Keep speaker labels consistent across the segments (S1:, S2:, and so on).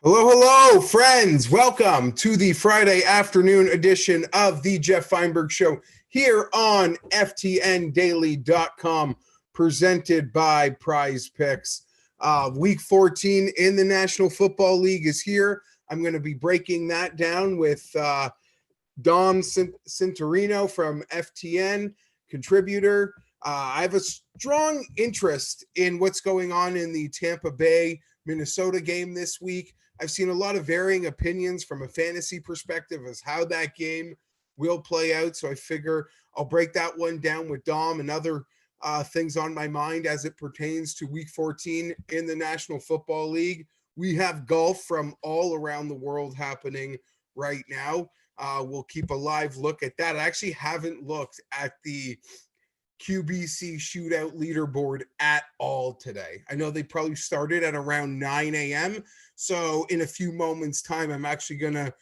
S1: Hello, hello, friends. Welcome to the Friday afternoon edition of the Geoff Fienberg Show here on FTNDaily.com, presented by Prize Picks. Week 14 in the National Football League is here. I'm going to be breaking that down with Dom Cintorino from FTN, contributor. I have a strong interest in what's going on in the Tampa Bay, Minnesota game this week. I've seen a lot of varying opinions from a fantasy perspective as how that game will play out. So I figure I'll break that one down with Dom and other things on my mind as it pertains to week 14 in the National Football League. We have golf from all around the world happening right now. We'll keep a live look at that. I actually haven't looked at the QBC shootout leaderboard at all today. I know they probably started at around 9 a.m. So in a few moments time, I'm actually going to,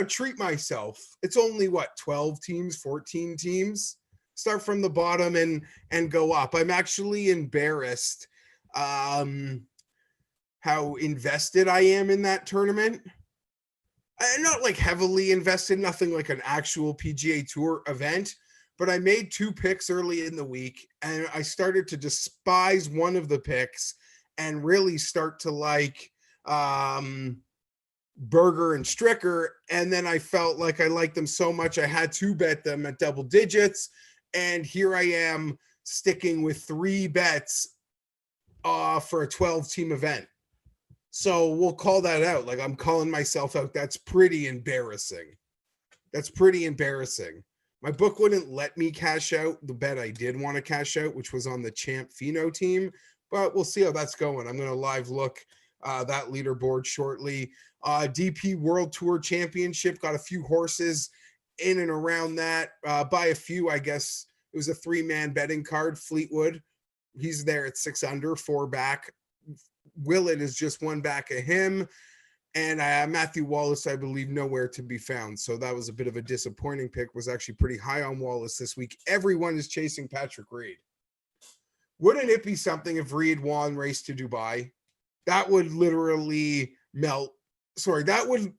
S1: treat myself. It's only 12 teams, 14 teams. Start from the bottom and go up. I'm actually embarrassed how invested I am in that tournament. I'm not like heavily invested, nothing like an actual PGA Tour event, but I made two picks early in the week, and I started to despise one of the picks and really start to like Berger and Stricker. And then I felt like I liked them so much, I had to bet them at double digits. And here I am sticking with three bets for a 12-team event. So we'll call that out. Like, I'm calling myself out. That's pretty embarrassing. My book wouldn't let me cash out the bet I did want to cash out, which was on the Champ Fino team, but we'll see how that's going. I'm going to live look that leaderboard shortly. DP World Tour Championship, got a few horses in and around that. By a few, I guess it was a three-man betting card. Fleetwood, he's there at 6 under, 4 back. Willett is just 1 back of him. And Matthew Wallace, I believe, nowhere to be found. So that was a bit of a disappointing pick. Was actually pretty high on Wallace this week. Everyone is chasing Patrick Reed. Wouldn't it be something if Reed won Race to Dubai? That would literally melt. Sorry, that would...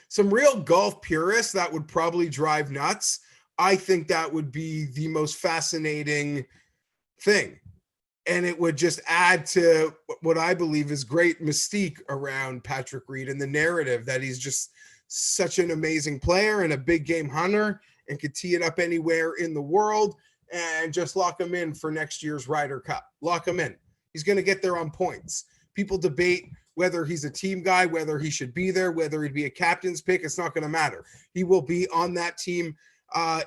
S1: Some real golf purists, that would probably drive nuts. I think that would be the most fascinating thing. And it would just add to what I believe is great mystique around Patrick Reed and the narrative that he's just such an amazing player and a big game hunter and could tee it up anywhere in the world and just lock him in for next year's Ryder Cup. Lock him in. He's going to get there on points. People debate whether he's a team guy, whether he should be there, whether he'd be a captain's pick. It's not going to matter. He will be on that team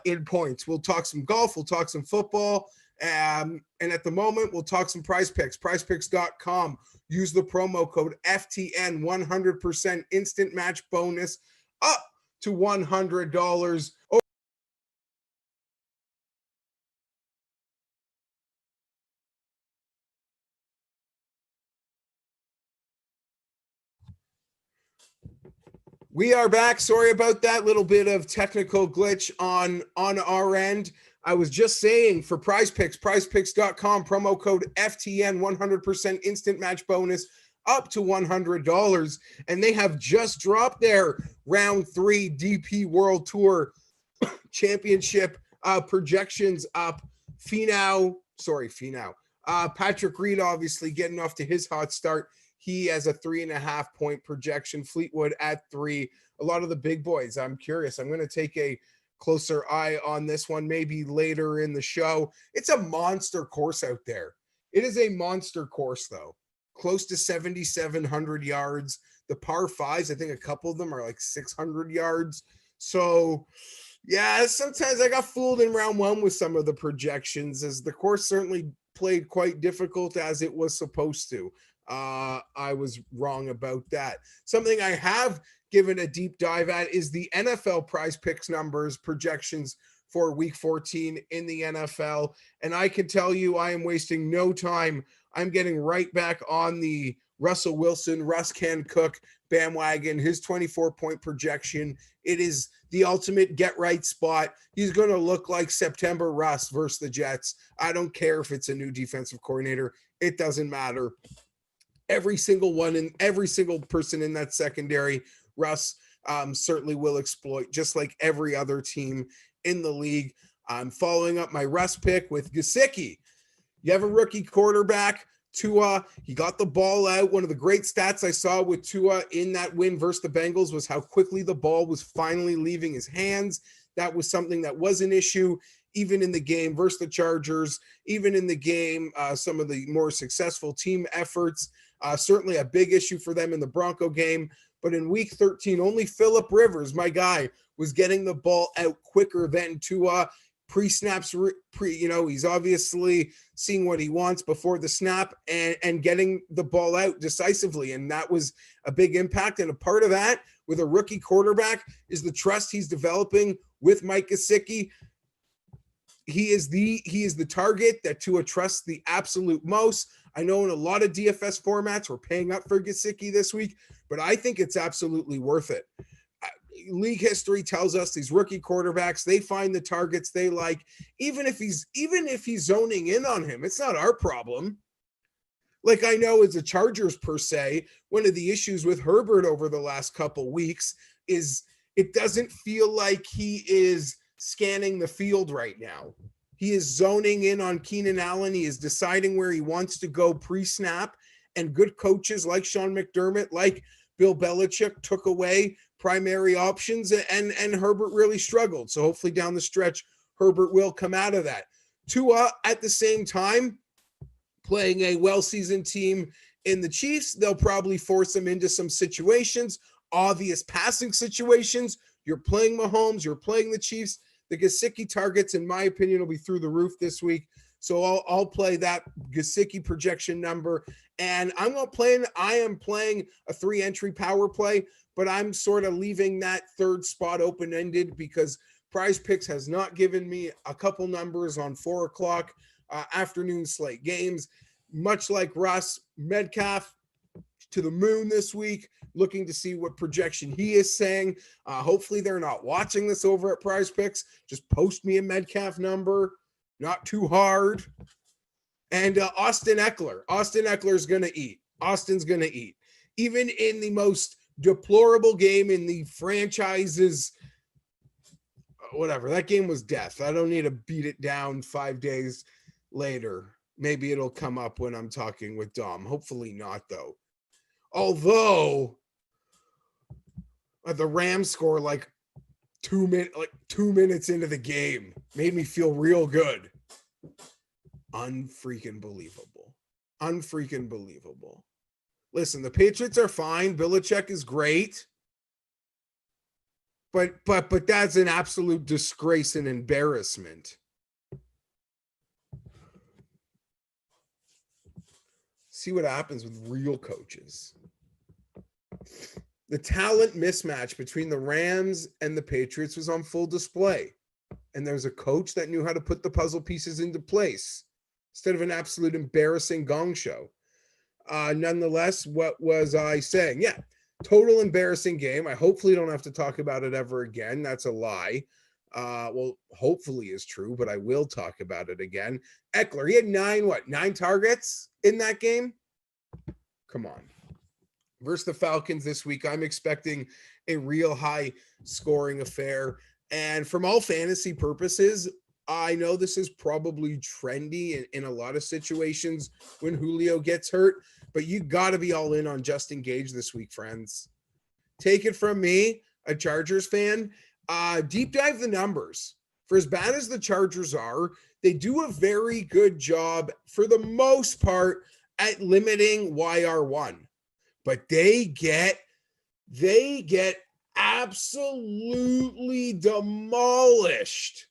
S1: in points. We'll talk some golf. We'll talk some football. And at the moment, we'll talk some Prize Picks. PrizePicks.com. Use the promo code FTN. 100% instant match bonus up to $100. We are back. Sorry about that little bit of technical glitch on our end. I was just saying for Prize Picks, prizepicks.com, promo code FTN, 100% instant match bonus up to $100. And they have just dropped their round 3 DP World Tour Championship projections up. Patrick Reed obviously getting off to his hot start. He has a 3.5 point projection. Fleetwood at 3. A lot of the big boys. I'm curious. I'm going to take a closer eye on this one maybe later in the show. It's a monster course out there. It is a monster course, though. Close to 7,700 yards. The par 5s, I think a couple of them are like 600 yards. So, yeah, sometimes I got fooled in round 1 with some of the projections, as the course certainly played quite difficult as it was supposed to. I was wrong about that. Something I have given a deep dive at is the NFL Prize Picks numbers projections for week 14 in the NFL. And I can tell you, I am wasting no time. I'm getting right back on the Russell Wilson, Russ Can Cook bandwagon. His 24-point projection. It is the ultimate get right spot. He's going to look like September Russ versus the Jets. I don't care if it's a new defensive coordinator. It doesn't matter. every single one and every single person in that secondary, Russ certainly will exploit, just like every other team in the league. I'm following up my Russ pick with Gesicki. You have a rookie quarterback, Tua. He got the ball out. One of the great stats I saw with Tua in that win versus the Bengals was how quickly the ball was finally leaving his hands. That was something that was an issue even in the game versus the Chargers, even in the game, some of the more successful team efforts. Certainly a big issue for them in the Bronco game. But in week 13, only Phillip Rivers, my guy, was getting the ball out quicker than Tua. Pre-snaps, he's obviously seeing what he wants before the snap and getting the ball out decisively. And that was a big impact. And a part of that with a rookie quarterback is the trust he's developing with Mike Gesicki. He is the target that Tua trusts the absolute most. I know in a lot of DFS formats, we're paying up for Gesicki this week, but I think it's absolutely worth it. League history tells us these rookie quarterbacks, they find the targets they like, even if he's zoning in on him. It's not our problem. Like, I know as a Chargers per se, one of the issues with Herbert over the last couple weeks is it doesn't feel like he is scanning the field right now. He is zoning in on Keenan Allen. He is deciding where he wants to go pre-snap, and good coaches like Sean McDermott, like Bill Belichick, took away primary options, and Herbert really struggled. So hopefully down the stretch, Herbert will come out of that. Tua, at the same time, playing a well-seasoned team in the Chiefs, they'll probably force him into some situations, obvious passing situations. You're playing Mahomes, you're playing the Chiefs. The Gesicki targets, in my opinion, will be through the roof this week. So I'll play that Gesicki projection number. And I am playing a 3-entry power play, but I'm sort of leaving that third spot open-ended because Prize Picks has not given me a couple numbers on 4 o'clock afternoon slate games. Much like Russ, Metcalf to the moon this week, looking to see what projection he is saying. Hopefully they're not watching this over at Prize Picks. Just post me a Metcalf number, not too hard. And Austin Eckler. Austin Eckler's going to eat. Austin's going to eat. Even in the most deplorable game in the franchise's, whatever, that game was death. I don't need to beat it down 5 days later. Maybe it'll come up when I'm talking with Dom. Hopefully not, though. Although the Rams score like 2 minutes into the game made me feel real good. Unfreaking believable. Unfreaking believable. Listen, the Patriots are fine. Belichick is great. But that's an absolute disgrace and embarrassment. See what happens with real coaches. The talent mismatch between the Rams and the Patriots was on full display. And there's a coach that knew how to put the puzzle pieces into place instead of an absolute embarrassing gong show. Nonetheless, what was I saying? Yeah, total embarrassing game. I hopefully don't have to talk about it ever again. That's a lie. Well, hopefully is true, but I will talk about it again. Eckler, he had 9 targets in that game? Come on. Versus the Falcons this week, I'm expecting a real high scoring affair. And from all fantasy purposes, I know this is probably trendy in a lot of situations when Julio gets hurt, but you got to be all in on Justin Gage this week, friends. Take it from me, a Chargers fan. Deep dive the numbers. For as bad as the Chargers are, they do a very good job, for the most part, at limiting YR1. But they get absolutely demolished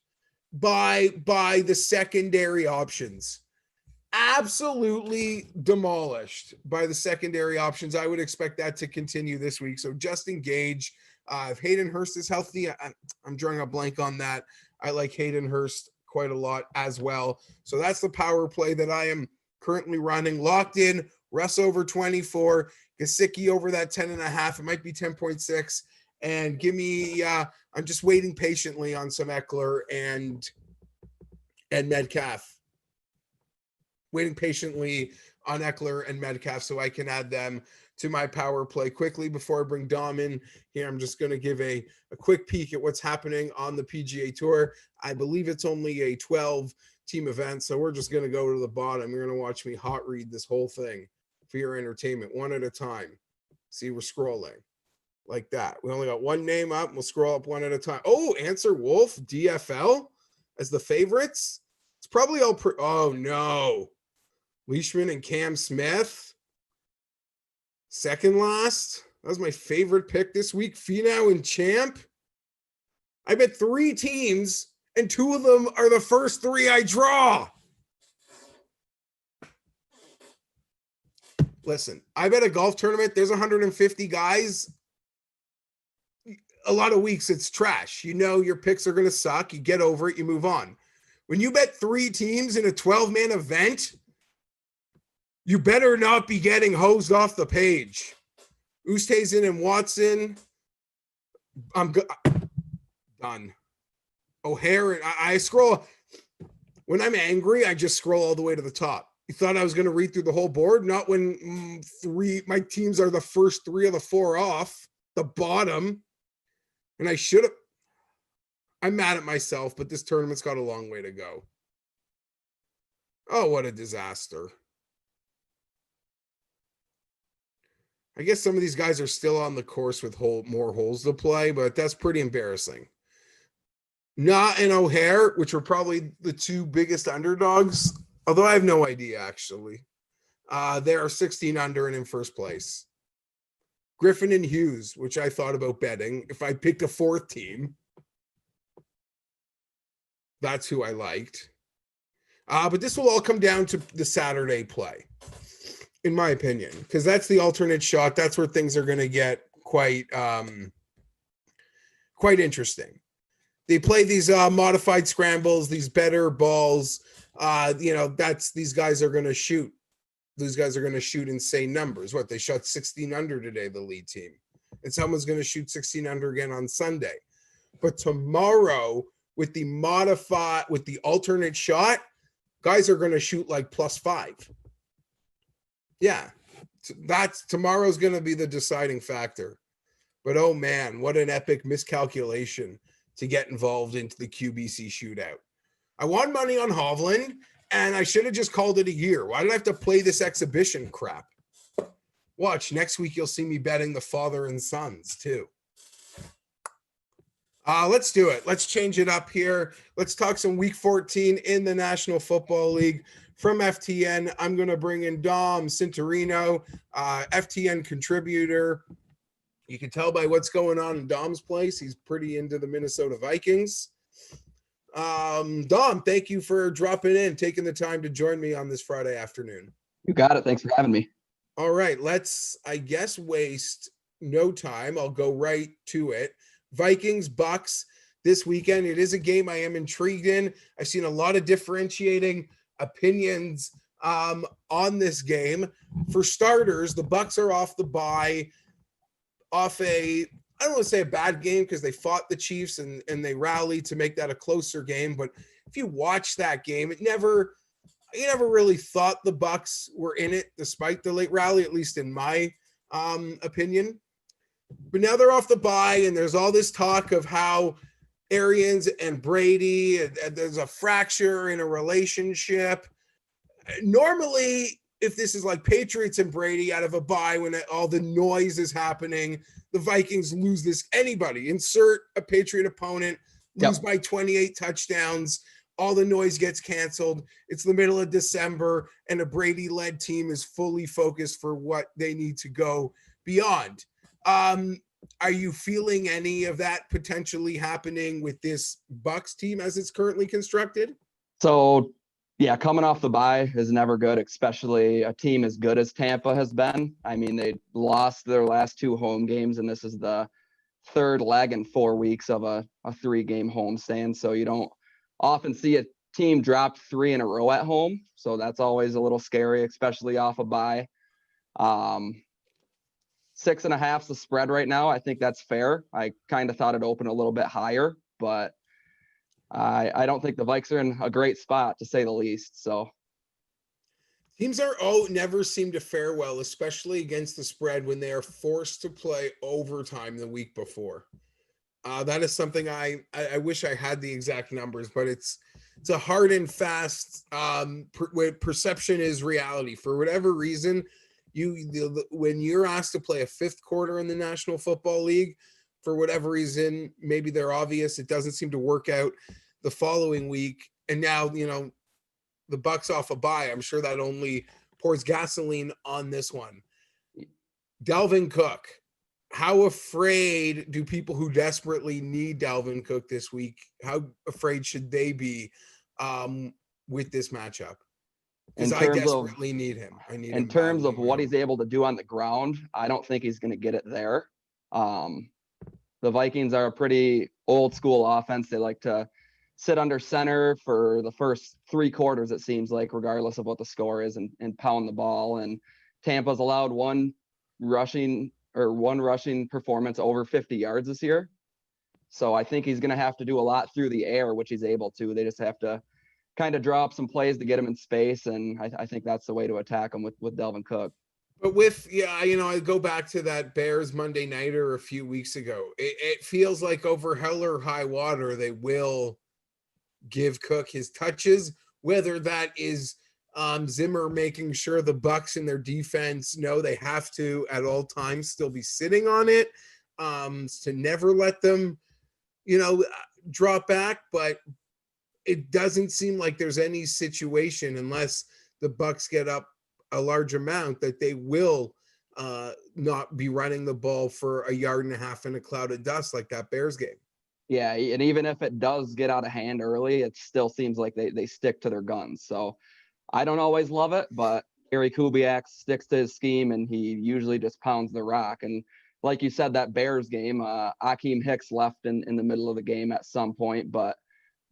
S1: by the secondary options. Absolutely demolished by the secondary options. I would expect that to continue this week. So Justin Gage, if Hayden Hurst is healthy, I'm drawing a blank on that. I like Hayden Hurst quite a lot as well. So that's the power play that I am currently running. Locked in, Russ over 24, Gesicki over that 10.5. It might be 10.6. And give me, I'm just waiting patiently on some Eckler and Metcalf. Waiting patiently on Eckler and Metcalf, so I can add them to my power play quickly. Before I bring Dom in here, I'm just going to give a quick peek at what's happening on the PGA Tour. I believe it's only a 12-team event, so we're just going to go to the bottom. You're going to watch me hot read this whole thing for your entertainment, one at a time. See, we're scrolling like that. We only got one name up. We'll scroll up one at a time. Oh, Answer Wolf, DFL as the favorites. It's probably all oh, no. Leishman and Cam Smith. Second last. That was my favorite pick this week. Finau and Champ. I bet 3 teams, and 2 of them are the first 3 I draw. Listen, I bet a golf tournament, there's 150 guys. A lot of weeks, it's trash. You know your picks are going to suck. You get over it. You move on. When you bet 3 teams in a 12-man event, you better not be getting hosed off the page. Oosthuizen and Watson. I'm done. O'Hare, and I scroll. When I'm angry, I just scroll all the way to the top. You thought I was going to read through the whole board? Not when my teams are the first 3 of the 4 off the bottom. And I should have. I'm mad at myself, but this tournament's got a long way to go. Oh, what a disaster. I guess some of these guys are still on the course with more holes to play, but that's pretty embarrassing. Nah and O'Hare, which were probably the 2 biggest underdogs, although I have no idea, actually. They are 16 under and in first place. Griffin and Hughes, which I thought about betting. If I picked a 4th team, that's who I liked. But this will all come down to the Saturday play, in my opinion, because that's the alternate shot. That's where things are going to get quite interesting. They play these modified scrambles, these better balls. These guys are going to shoot. These guys are going to shoot insane numbers. What, they shot 16 under today, the lead team. And someone's going to shoot 16 under again on Sunday. But tomorrow, with the alternate shot, guys are going to shoot like +5. Yeah, tomorrow's going to be the deciding factor. But oh man, what an epic miscalculation to get involved into the QBC shootout. I won money on Hovland, and I should have just called it a year. Why did I have to play this exhibition crap? Watch, next week you'll see me betting the father and sons too. Let's do it. Let's change it up here. Let's talk some week 14 in the National Football League. From FTN, I'm going to bring in Dom Cintorino, FTN contributor. You can tell by what's going on in Dom's place. He's pretty into the Minnesota Vikings. Dom, thank you for dropping in, taking the time to join me on this Friday afternoon.
S2: You got it. Thanks for having me.
S1: All right, let's, I guess, waste no time. I'll go right to it. Vikings, Bucks this weekend. It is a game I am intrigued in. I've seen a lot of differentiating opinions on this game. For starters, the Bucks are off the bye, off I don't want to say a bad game because they fought the Chiefs and they rallied to make that a closer game. But if you watch that game, you never really thought the Bucks were in it despite the late rally, at least in my opinion. But now they're off the bye, and there's all this talk of how Arians and Brady, and there's a fracture in a relationship. Normally, if this is like Patriots and Brady out of a bye when all the noise is happening, the Vikings lose this. Anybody, insert a Patriot opponent, lose by 28 touchdowns, all the noise gets canceled. It's the middle of December, and a Brady-led team is fully focused for what they need to go beyond. Are you feeling any of that potentially happening with this Bucks team as it's currently constructed?
S2: So, yeah, coming off the bye is never good, especially a team as good as Tampa has been. I mean, they lost their last 2 home games, and this is the 3rd leg in 4 weeks of a 3-game homestand. So you don't often see a team drop 3 in a row at home. So that's always a little scary, especially off a bye. 6.5 is the spread right now. I think that's fair. I kind of thought it opened a little bit higher, but I don't think the Vikes are in a great spot, to say the least. So
S1: Teams never seem to fare well, especially against the spread when they are forced to play overtime the week before. That is something I wish I had the exact numbers, but it's a hard and fast perception is reality. For whatever reason, when you're asked to play a fifth quarter in the National Football League, for whatever reason, maybe they're obvious, it doesn't seem to work out the following week. And now, the Bucks off a bye. I'm sure that only pours gasoline on this one. Dalvin Cook. How afraid do people who desperately need Dalvin Cook this week? How afraid should they be with this matchup? Because I desperately need him.
S2: In terms of what he's able to do on the ground, I don't think he's going to get it there. The Vikings are a pretty old school offense. They like to sit under center for the first 3 quarters, it seems like, regardless of what the score is, and pound the ball. And Tampa's allowed one rushing performance over 50 yards this year. So I think he's going to have to do a lot through the air, which he's able to. They just have to kind of draw up some plays to get him in space. And I think that's the way to attack him with Dalvin Cook.
S1: But I go back to that Bears Monday nighter a few weeks ago. It feels like over hell or high water, they will give Cook his touches, whether that is Zimmer making sure the Bucks and their defense know they have to at all times still be sitting on it, to never let them, drop back. But it doesn't seem like there's any situation, unless the Bucks get up a large amount, that they will not be running the ball for a yard and a half in a cloud of dust like that Bears game.
S2: Yeah, and even if it does get out of hand early, it still seems like they stick to their guns. So I don't always love it, but Gary Kubiak sticks to his scheme, and he usually just pounds the rock. And like you said, that Bears game, Akeem Hicks left in the middle of the game at some point, but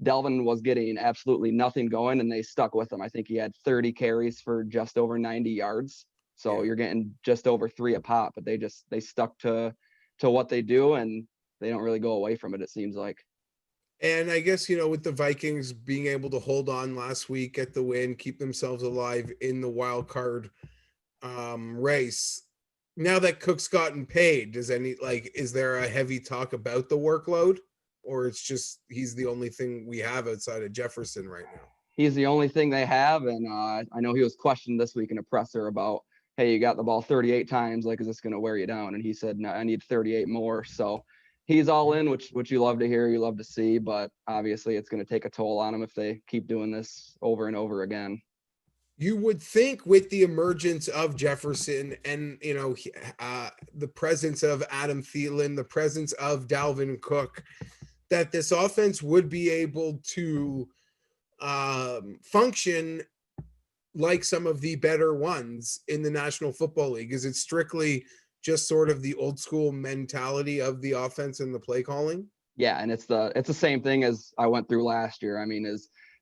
S2: Dalvin was getting absolutely nothing going, and they stuck with him. I think he had 30 carries for just over 90 yards. So You're getting just over 3 a pop, but they stuck to what they do, and they don't really go away from it, it seems like.
S1: And I guess, with the Vikings being able to hold on last week, get the win, keep themselves alive in the wild card race. Now that Cook's gotten paid, is there a heavy talk about the workload, or it's just he's the only thing we have outside of Jefferson right now?
S2: He's the only thing they have. And I know he was questioned this week in a presser about, hey, you got the ball 38 times. Like, is this going to wear you down? And he said, no, I need 38 more. So he's all in, which you love to hear, you love to see, but obviously it's going to take a toll on him if they keep doing this over and over again.
S1: You would think with the emergence of Jefferson and, the presence of Adam Thielen, the presence of Dalvin Cook, that this offense would be able to function like some of the better ones in the National Football League. Is it strictly just sort of the old school mentality of the offense and the play calling?
S2: Yeah, and it's the same thing as I went through last year. I mean,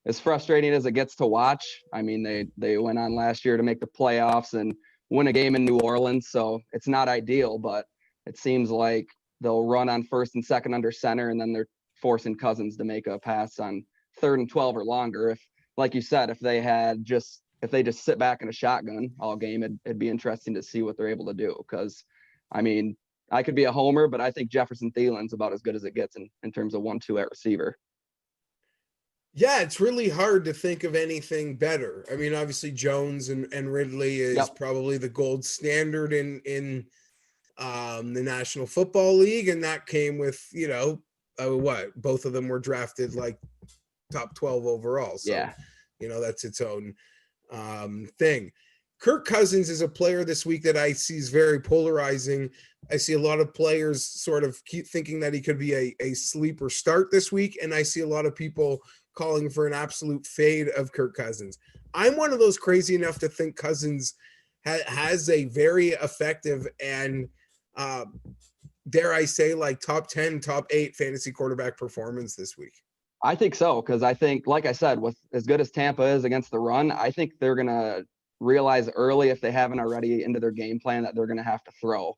S2: as frustrating as it gets to watch, I mean, they went on last year to make the playoffs and win a game in New Orleans, so it's not ideal, but it seems like they'll run on first and second under center, and then they're forcing Cousins to make a pass on 3rd and 12 or longer. If, like you said, if they just sit back in a shotgun all game, it'd be interesting to see what they're able to do. Because, I mean, I could be a homer, but I think Jefferson Thielen's about as good as it gets in terms of 1-2 at receiver.
S1: Yeah, it's really hard to think of anything better. I mean, obviously Jones and Ridley is probably the gold standard in the National Football League, and that came with, both of them were drafted like top 12 overall. So, that's its own thing. Kirk Cousins is a player this week that I see is very polarizing. I see a lot of players sort of keep thinking that he could be a sleeper start this week, and I see a lot of people calling for an absolute fade of Kirk Cousins. I'm one of those crazy enough to think Cousins has a very effective and dare I say, like top 10, top 8 fantasy quarterback performance this week.
S2: I think so, because I think, like I said, with as good as Tampa is against the run, I think they're going to realize early, if they haven't already into their game plan, that they're going to have to throw.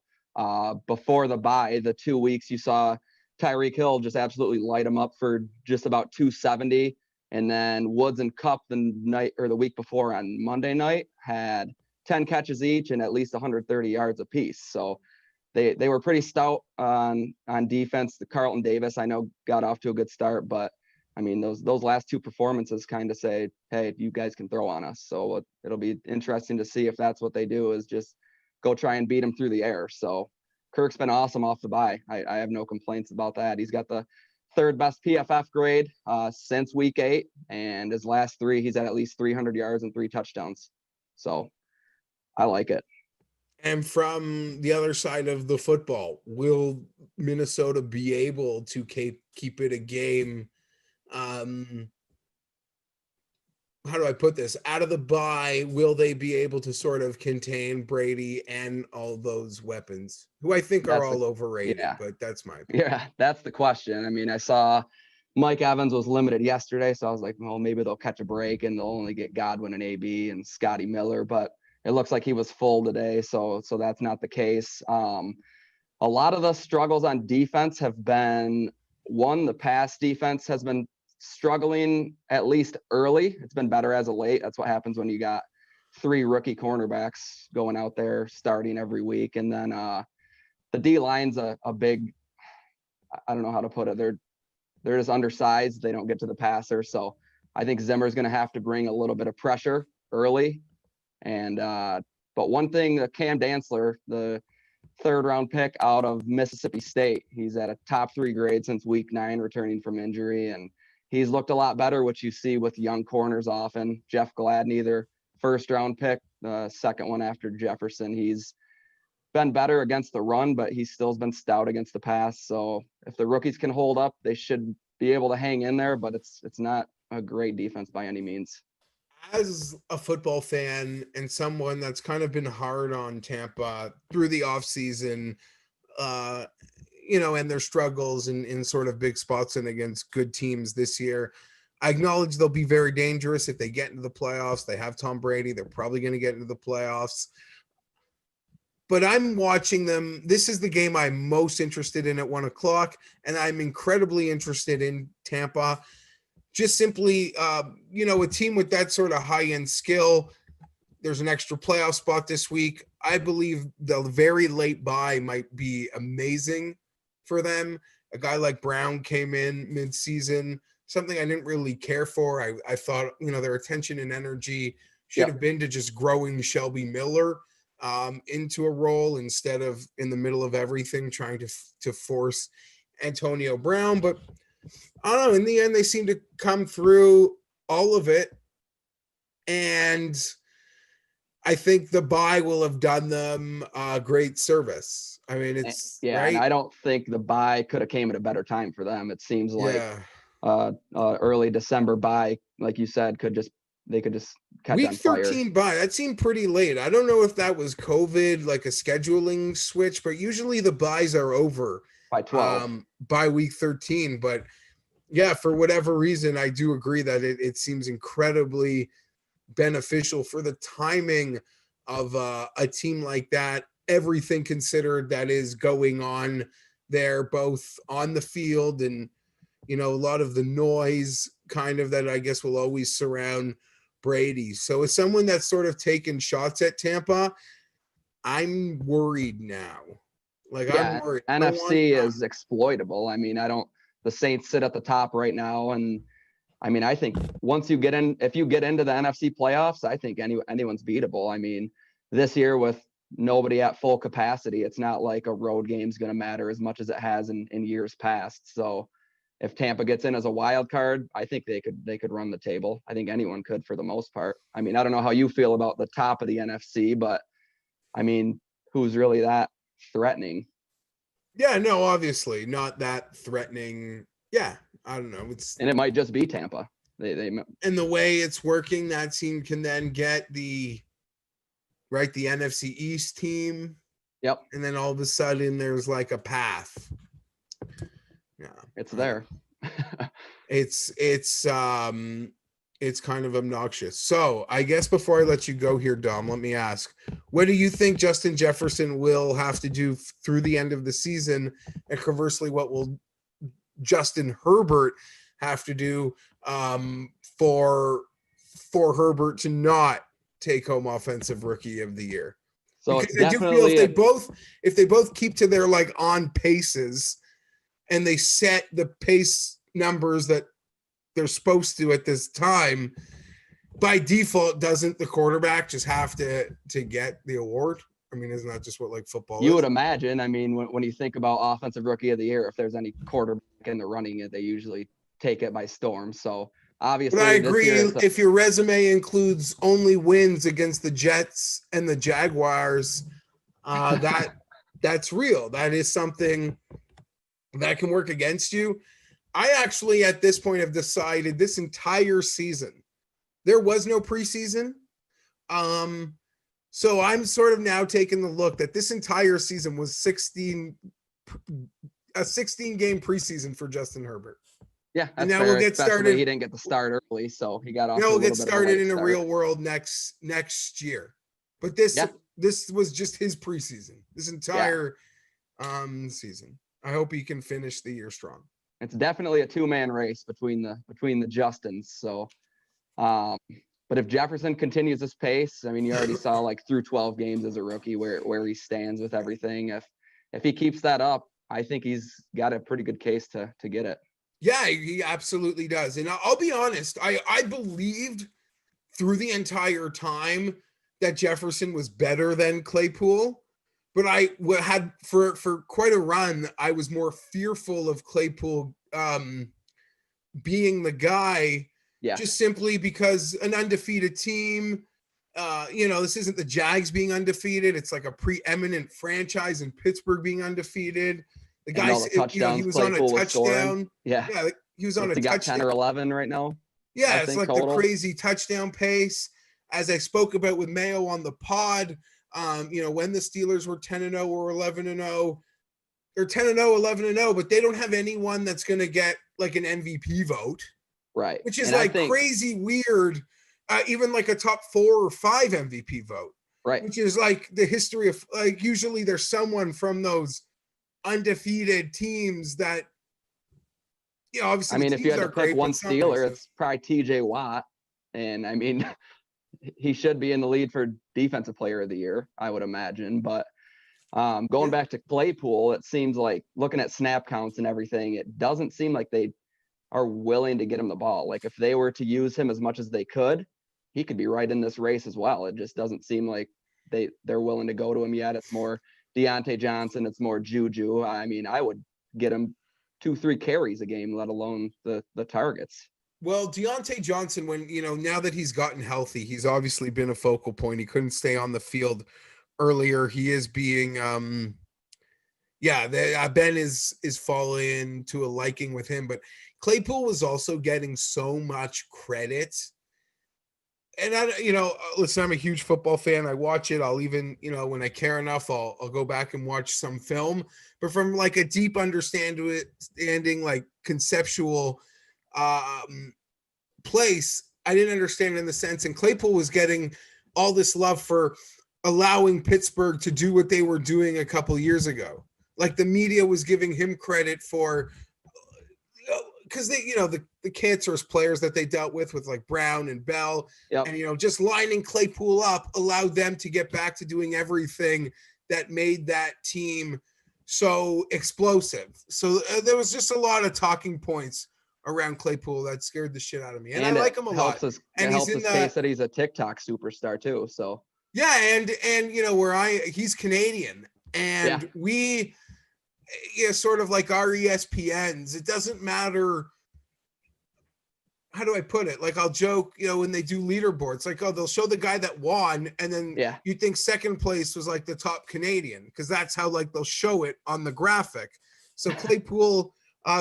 S2: Before the bye, the 2 weeks, you saw Tyreek Hill just absolutely light him up for just about 270. And then Woods and Cup the night or the week before on Monday night had 10 catches each and at least 130 yards apiece. So they were pretty stout on defense. The Carlton Davis, I know, got off to a good start, but I mean, those last two performances kind of say, hey, you guys can throw on us. So it'll be interesting to see if that's what they do, is just go try and beat them through the air. So Kirk's been awesome off the bye. I have no complaints about that. He's got the third best PFF grade since week 8, and his last 3, he's at least 300 yards and 3 touchdowns. So I like it.
S1: And from the other side of the football, will Minnesota be able to keep it a game? How do I put this? Out of the bye, will they be able to sort of contain Brady and all those weapons, who I think are all overrated, but that's my opinion.
S2: Yeah, that's the question. I mean, I saw Mike Evans was limited yesterday, so I was like, well, maybe they'll catch a break and they'll only get Godwin and AB and Scotty Miller, but it looks like he was full today, so that's not the case. A lot of the struggles on defense have been, one, the pass defense has been struggling at least early. It's been better as of late. That's what happens when you got 3 rookie cornerbacks going out there starting every week. And then the D line's a big, I don't know how to put it. They're just undersized. They don't get to the passer. So I think Zimmer's going to have to bring a little bit of pressure early. And but one thing, Cam Dantzler, the 3rd round pick out of Mississippi State, he's at a top 3 grade since week 9, returning from injury, and he's looked a lot better, which you see with young corners often. Jeff Gladney, their 1st round pick, the 2nd one after Jefferson. He's been better against the run, but he still's been stout against the pass. So if the rookies can hold up, they should be able to hang in there, but it's not a great defense by any means.
S1: As a football fan and someone that's kind of been hard on Tampa through the offseason, and their struggles in sort of big spots and against good teams this year, I acknowledge they'll be very dangerous if they get into the playoffs. They have Tom Brady. They're probably going to get into the playoffs. But I'm watching them. This is the game I'm most interested in at 1:00, and I'm incredibly interested in Tampa. Just simply, a team with that sort of high-end skill. There's an extra playoff spot this week. I believe the very late bye might be amazing for them. A guy like Brown came in mid-season, something I didn't really care for. I thought, their attention and energy should have been to just growing Shelby Miller into a role instead of in the middle of everything trying to force Antonio Brown. But I don't know, in the end, they seem to come through all of it. And I think the bye will have done them a great service. I mean, it's right?
S2: And I don't think the bye could have came at a better time for them. It seems like early December bye, like you said, they could just catch
S1: week
S2: on fire.
S1: 13 bye. That seemed pretty late. I don't know if that was COVID, like a scheduling switch, but usually the byes are over
S2: by 12
S1: by week 13. But yeah, for whatever reason, I do agree that it seems incredibly beneficial for the timing of a team like that, everything considered that is going on there, both on the field and, a lot of the noise kind of that I guess will always surround Brady. So as someone that's sort of taken shots at Tampa, I'm worried now. I'm worried.
S2: NFC is exploitable. I mean, the Saints sit at the top right now. And I mean, I think once you get in, if you get into the NFC playoffs, I think anyone's beatable. I mean, this year with nobody at full capacity, it's not like a road game's going to matter as much as it has in years past. So if Tampa gets in as a wild card, I think they could run the table. I think anyone could for the most part. I mean, I don't know how you feel about the top of the NFC, but I mean, who's really that threatening?
S1: Yeah, no, obviously not that threatening. Yeah, I don't know.
S2: And it might just be Tampa. They
S1: and the way it's working, that team can then get the NFC East team.
S2: Yep.
S1: And then all of a sudden there's like a path. Yeah.
S2: It's there.
S1: It's kind of obnoxious. So I guess before I let you go here, Dom, let me ask, what do you think Justin Jefferson will have to do through the end of the season? And conversely, what will Justin Herbert have to do for Herbert to not take home offensive rookie of the year.
S2: So
S1: because I do feel if they both keep to their like on paces and they set the pace numbers that they're supposed to at this time, by default, doesn't the quarterback just have to get the award? I mean, isn't that just what like football is?
S2: You would imagine. I mean, when you think about offensive rookie of the year, if there's any quarterback in the running, they usually take it by storm. So obviously,
S1: but I agree. If your resume includes only wins against the Jets and the Jaguars, that's real. That is something that can work against you. I actually, at this point, have decided this entire season, there was no preseason. So I'm sort of now taking the look that this entire season was a 16 game preseason for Justin Herbert.
S2: Yeah, and now we'll get started. He didn't get the start early, so he got off.
S1: Now we'll get started in the real world next year. But this was just his preseason. This entire season. I hope he can finish the year strong.
S2: It's definitely a two-man race between the Justins. So, but if Jefferson continues this pace, I mean, you already saw like through 12 games as a rookie where he stands with everything. If he keeps that up, I think he's got a pretty good case to get it.
S1: Yeah, he absolutely does. And I'll be honest, I believed through the entire time that Jefferson was better than Claypool. But I had for quite a run, I was more fearful of Claypool being the guy, just simply because an undefeated team, this isn't the Jags being undefeated. It's like a preeminent franchise in Pittsburgh being undefeated. The guy, he was on a touchdown.
S2: Yeah,
S1: he was on a touchdown.
S2: Got 10 or 11 right now.
S1: Yeah, it's like total. The crazy touchdown pace. As I spoke about with Mayo on the pod, when the Steelers were 10-0 or 11-0, they're 10-0, 11-0, but they don't have anyone that's going to get like an MVP vote,
S2: right?
S1: Which is crazy weird. Even like a top 4 or 5 MVP vote,
S2: right?
S1: Which is like the history of like usually there's someone from those undefeated teams that, obviously.
S2: I mean, if you had to pick one Steeler, it's probably TJ Watt, and I mean. He should be in the lead for defensive player of the year, I would imagine. But going back to Claypool, it seems like looking at snap counts and everything, it doesn't seem like they are willing to get him the ball. Like if they were to use him as much as they could, he could be right in this race as well. It just doesn't seem like they're willing to go to him yet. It's more Deontay Johnson. It's more Juju. I mean, I would get him 2-3 carries a game, let alone the targets.
S1: Well, Deontay Johnson, when, now that he's gotten healthy, he's obviously been a focal point. He couldn't stay on the field earlier. He is being, Ben is falling to a liking with him, but Claypool was also getting so much credit. And listen, I'm a huge football fan. I watch it. I'll even, when I care enough, I'll go back and watch some film, but from like a deep understanding, like conceptual, place, I didn't understand it in the sense, and Claypool was getting all this love for allowing Pittsburgh to do what they were doing a couple years ago. Like the media was giving him credit for, because they, the cancerous players that they dealt with like Brown and Bell, and just lining Claypool up allowed them to get back to doing everything that made that team so explosive. So there was just a lot of talking points around Claypool that scared the shit out of me, and I like him a lot.
S2: And he's in the case that he's a TikTok superstar too. So
S1: and he's Canadian, and we, sort of like our ESPNs. It doesn't matter. How do I put it? Like I'll joke, when they do leaderboards, like they'll show the guy that won, and then you think second place was like the top Canadian because that's how like they'll show it on the graphic. So Claypool.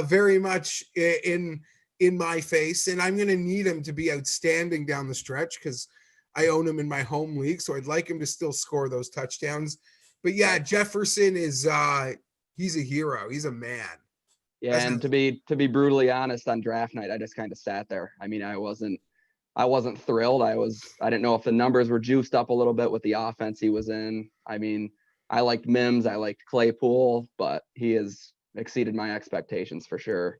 S1: Very much in my face, and I'm going to need him to be outstanding down the stretch because I own him in my home league, so I'd like him to still score those touchdowns. But Jefferson is he's a hero. He's a man.
S2: Yeah, and to be brutally honest, on draft night, I just kind of sat there. I mean, I wasn't thrilled. I didn't know if the numbers were juiced up a little bit with the offense he was in. I mean, I liked Mims, I liked Claypool, but he is exceeded my expectations for sure.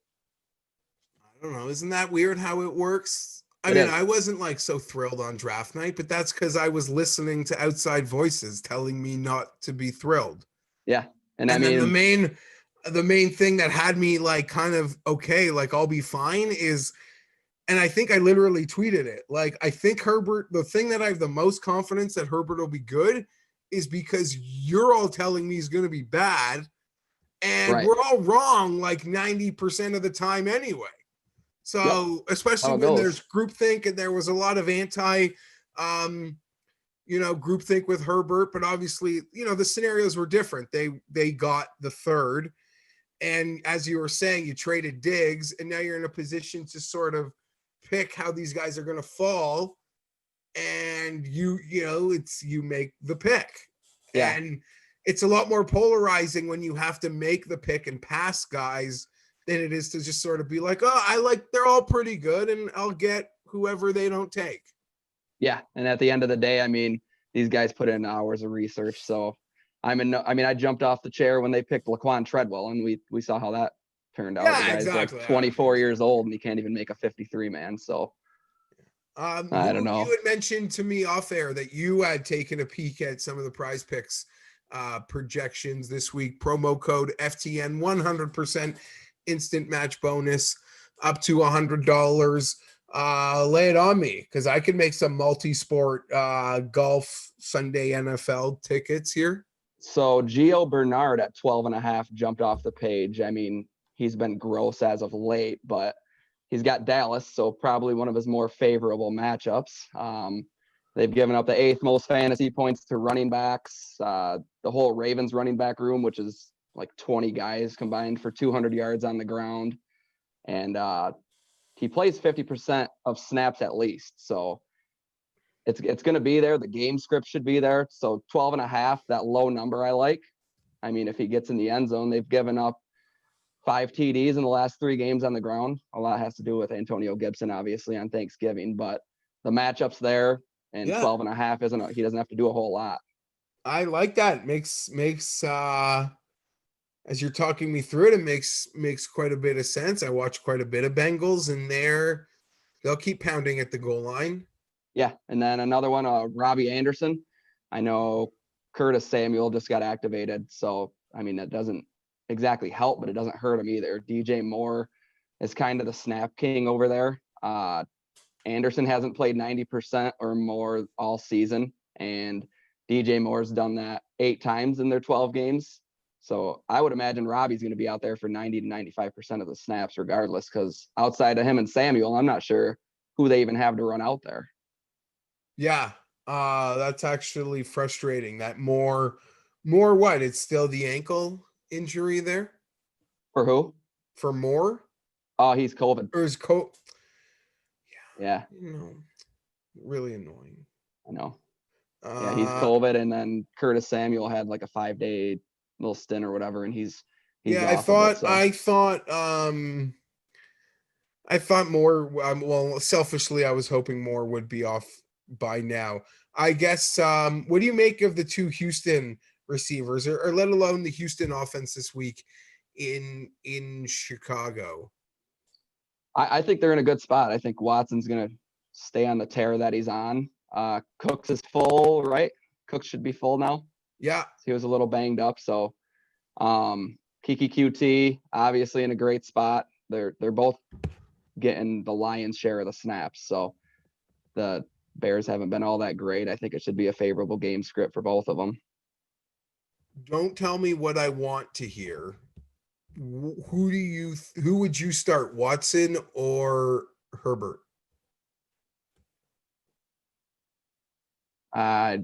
S1: I I don't know. Isn't that weird how it works? I
S2: It
S1: mean,
S2: is.
S1: I wasn't like so thrilled on draft night, but that's because I was listening to outside voices telling me not to be thrilled.
S2: Yeah. And I
S1: And then
S2: mean,
S1: the main thing that had me like kind of okay, like I'll be fine is, and I think I literally tweeted it. Like, I think Herbert, the thing that I have the most confidence that Herbert will be good is because you're all telling me he's going to be bad. And
S2: right.
S1: we're all wrong like 90% of the time anyway.
S2: Yep.
S1: So, especially
S2: How it
S1: when there's
S2: goes.
S1: groupthink and there was a lot of um, groupthink with Herbert, but obviously, the scenarios were different. They got the third. And as you were saying, you traded Diggs, and now you're in a position to sort of pick how these guys are going to fall, and you make the pick.
S2: Yeah.
S1: And it's a lot more polarizing when you have to make the pick and pass guys than it is to just sort of be like, oh, they're all pretty good, and I'll get whoever they don't take.
S2: Yeah. And at the end of the day, I mean, these guys put in hours of research. So I jumped off the chair when they picked Laquan Treadwell, and we saw how that turned out. The
S1: Yeah,
S2: guy's like
S1: exactly.
S2: 24 years old and he can't even make a 53 man. So I don't
S1: You
S2: know.
S1: had mentioned to me off air that you had taken a peek at some of the prize picks projections this week. Promo code FTN, 100% instant match bonus up to $100. Lay it on me because I could make some multi-sport golf Sunday NFL tickets here.
S2: So Gio Bernard at 12.5 jumped off the page. I mean, he's been gross as of late, but he's got Dallas, so probably one of his more favorable matchups. They've given up the 8th most fantasy points to running backs. The whole Ravens running back room, which is like 20 guys combined for 200 yards on the ground. And he plays 50% of snaps at least. So it's going to be there. The game script should be there. So 12.5, that low number I like. I mean, if he gets in the end zone, they've given up 5 TDs in the last 3 games on the ground. A lot has to do with Antonio Gibson, obviously, on Thanksgiving, but the matchup's there, and
S1: Yeah.
S2: 12.5 he doesn't have to do a whole lot.
S1: I like that. Makes as you're talking me through it, it makes quite a bit of sense. I watch quite a bit of Bengals, and they'll keep pounding at the goal line.
S2: Yeah, and then another one, Robbie Anderson. I know Curtis Samuel just got activated, so I mean that doesn't exactly help, but it doesn't hurt him either. DJ Moore is kind of the snap king over there. Anderson hasn't played 90% or more all season, and DJ Moore's done that 8 times in their 12 games. So I would imagine Robbie's going to be out there for 90 to 95% of the snaps regardless, because outside of him and Samuel, I'm not sure who they even have to run out there.
S1: Yeah, that's actually frustrating. That more what? It's still the ankle injury there
S2: For who?
S1: for Moore,
S2: Oh, he's COVID.
S1: or is
S2: Yeah,
S1: really annoying.
S2: I know. Yeah, he's COVID, and then Curtis Samuel had like a 5-day little stint or whatever, and he's
S1: Yeah,
S2: off of it. So.
S1: I thought Moore. Well, selfishly, I was hoping Moore would be off by now. I guess. What do you make of the 2 Houston receivers, or let alone the Houston offense this week in Chicago?
S2: I think they're in a good spot. I think Watson's going to stay on the tear that he's on. Cooks is full, right? Cooks should be full now.
S1: Yeah.
S2: He was a little banged up. So Kiki QT, obviously in a great spot. They're both getting the lion's share of the snaps. So the Bears haven't been all that great. I think it should be a favorable game script for both of them.
S1: Don't tell me what I want to hear. Who would you start, Watson or Herbert?
S2: I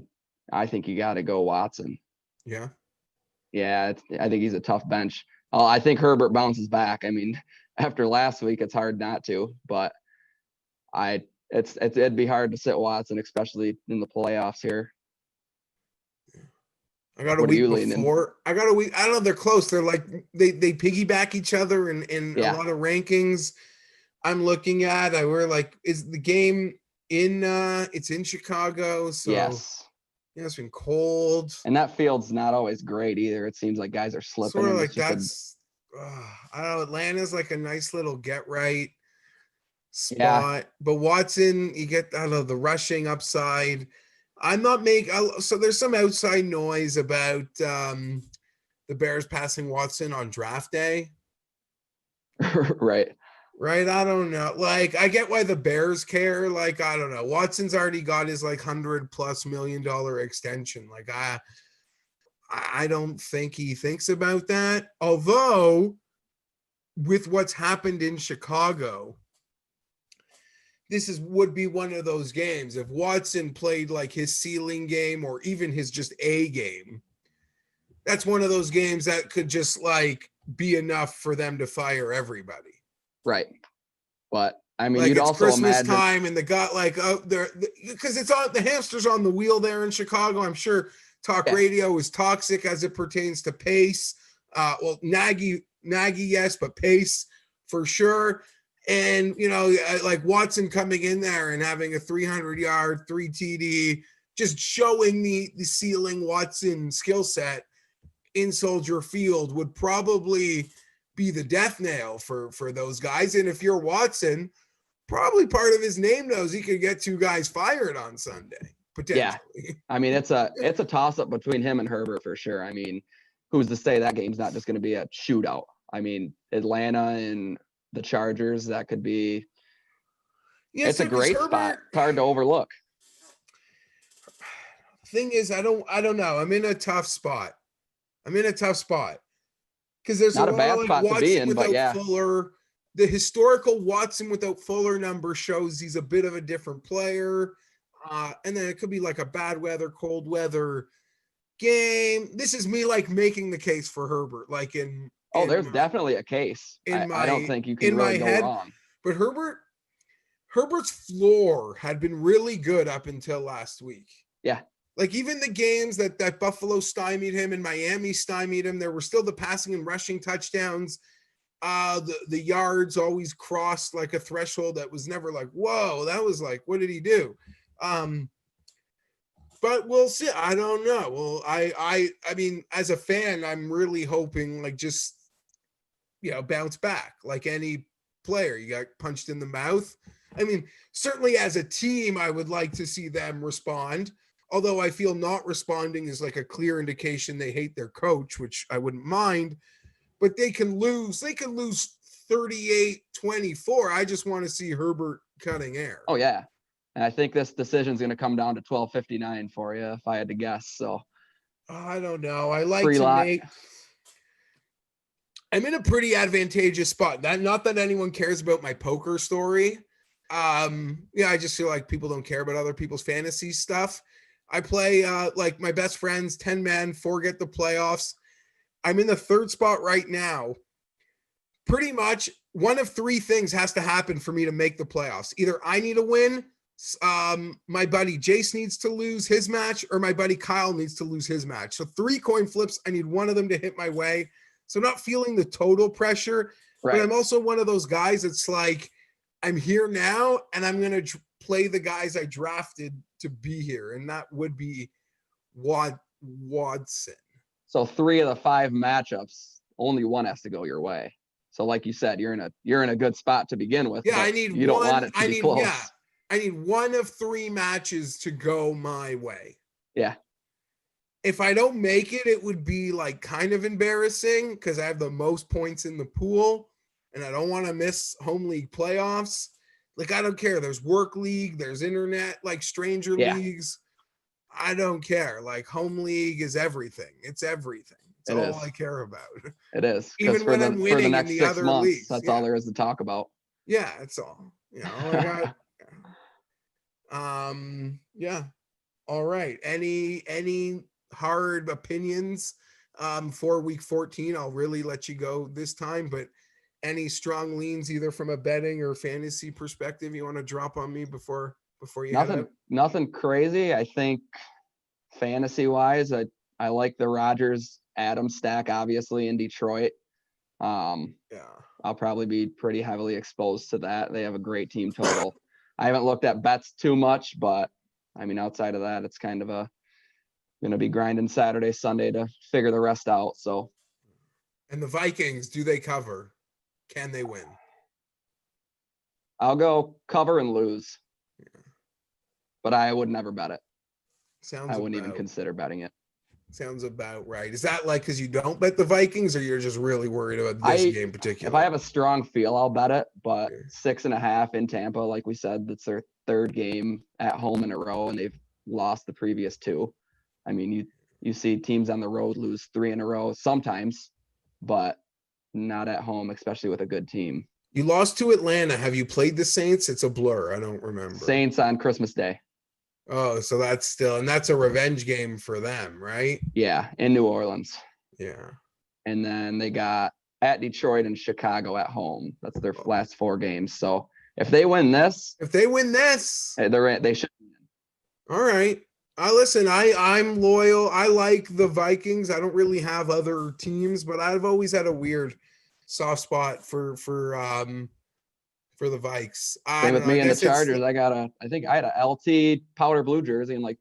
S2: think you got to go Watson.
S1: Yeah.
S2: Yeah, I think he's a tough bench. I think Herbert bounces back. I mean, after last week, it's hard not to. But it'd be hard to sit Watson, especially in the playoffs here.
S1: I got a week before. I got a week. I don't know. They're close. They're like they piggyback each other in a lot of rankings. I'm looking at. We're like, is the game in? It's in Chicago. So
S2: yes.
S1: Yeah, it's been cold.
S2: And that field's not always great either. It seems like guys are slipping.
S1: Sort of like that's. I don't know. Atlanta's like a nice little get right.
S2: Yeah.
S1: spot. But Watson, you get out of the rushing upside. So there's some outside noise about the Bears passing Watson on draft day.
S2: Right.
S1: Right. I don't know. Like, I get why the Bears care. Like, I don't know. Watson's already got his like $100+ million extension. Like, I don't think he thinks about that. Although, with what's happened in Chicago, would be one of those games. If Watson played like his ceiling game or even his just A game, that's one of those games that could just like be enough for them to fire everybody.
S2: Right. But I mean,
S1: Like,
S2: you'd
S1: it's
S2: also
S1: Christmas
S2: imagine
S1: time and they got like there because it's on the hamster's on the wheel there in Chicago. I'm sure talk radio is toxic as it pertains to pace. Well, Nagy, yes, but pace for sure. And like Watson coming in there and having a 300-yard, 3 TD, just showing the ceiling Watson skill set in Soldier Field would probably be the death nail for those guys. And if you're Watson, probably part of his name knows he could get 2 guys fired on Sunday, potentially.
S2: Yeah. I mean, it's a toss up between him and Herbert for sure. I mean, who's to say that game's not just going to be a shootout? I mean, Atlanta and the Chargers, that could be. Yeah, it's a great spot. It's hard to overlook.
S1: Thing is, I don't know. I'm in a tough spot because there's
S2: not
S1: a
S2: bad
S1: lot
S2: spot
S1: like
S2: to be in, but yeah.
S1: Fuller. The historical Watson without Fuller number shows he's a bit of a different player. And then it could be like a bad weather, cold weather game. This is me like making the case for Herbert. Like
S2: there's definitely a case. I don't think you can really go wrong.
S1: But Herbert's floor had been really good up until last week.
S2: Yeah.
S1: Like, even the games that Buffalo stymied him and Miami stymied him, there were still the passing and rushing touchdowns. The yards always crossed like a threshold that was never like, whoa, that was like, what did he do? But we'll see. I don't know. Well, I mean, as a fan, I'm really hoping like just, bounce back like any player. You got punched in the mouth. I mean, certainly as a team, I would like to see them respond. Although I feel not responding is like a clear indication they hate their coach, which I wouldn't mind. But they can lose. They can lose 38-24. I just want to see Herbert cutting air.
S2: Oh, yeah. And I think this decision is going to come down to 12:59 for you, if I had to guess. So
S1: I don't know. I like to make. I'm in a pretty advantageous spot. Not that anyone cares about my poker story. I just feel like people don't care about other people's fantasy stuff. I play like my best friends, 10 men, forget the playoffs. I'm in the 3rd spot right now. Pretty much one of 3 things has to happen for me to make the playoffs. Either I need to win, my buddy Jace needs to lose his match, or my buddy Kyle needs to lose his match. So 3 coin flips. I need one of them to hit my way. So I'm not feeling the total pressure, right. But I'm also one of those guys that's like, I'm here now and I'm going to play the guys I drafted to be here. And that would be Watson.
S2: So 3 of the 5 matchups, only one has to go your way. So like you said, you're in a good spot to begin with.
S1: Yeah, I need
S2: you don't want it to be close.
S1: Yeah, I need one of 3 matches to go my way.
S2: Yeah.
S1: If I don't make it, it would be like kind of embarrassing because I have the most points in the pool and I don't want to miss home league playoffs. Like, I don't care. There's work league, there's internet, like stranger leagues. I don't care. Like, home league is everything. It's everything. It's all I care about.
S2: It is.
S1: Even when I'm winning for the next in the 6 other months, leagues.
S2: That's all there is to talk about.
S1: Yeah, that's all. I got yeah. All right. Any hard opinions for week 14? I'll really let you go this time, but any strong leans either from a betting or fantasy perspective you want to drop on me before you
S2: nothing crazy. I think fantasy wise, I like the Rodgers Adams stack obviously in Detroit. I'll probably be pretty heavily exposed to that. They have a great team total. I haven't looked at bets too much, but I mean, outside of that, it's kind of going to be grinding Saturday, Sunday to figure the rest out. So,
S1: and the Vikings, do they cover? Can they win?
S2: I'll go cover and lose. Yeah. But I would never bet it. I wouldn't even consider betting it.
S1: Sounds about right. Is that like because you don't bet the Vikings, or you're just really worried about this game in particular?
S2: If I have a strong feel, I'll bet it. But 6.5 in Tampa, like we said, that's their third game at home in a row, and they've lost the previous 2. I mean, you see teams on the road lose 3 in a row sometimes, but not at home, especially with a good team.
S1: You lost to Atlanta. Have you played the Saints? It's a blur. I don't remember.
S2: Saints on Christmas Day.
S1: Oh, so that's a revenge game for them, right?
S2: Yeah, in New Orleans.
S1: Yeah.
S2: And then they got at Detroit and Chicago at home. That's their last 4 games. So if they win this, they should win.
S1: All right. Listen, I'm loyal. I like the Vikings. I don't really have other teams, but I've always had a weird soft spot for the Vikes.
S2: Same with me and the Chargers. I think I had a LT powder blue jersey in like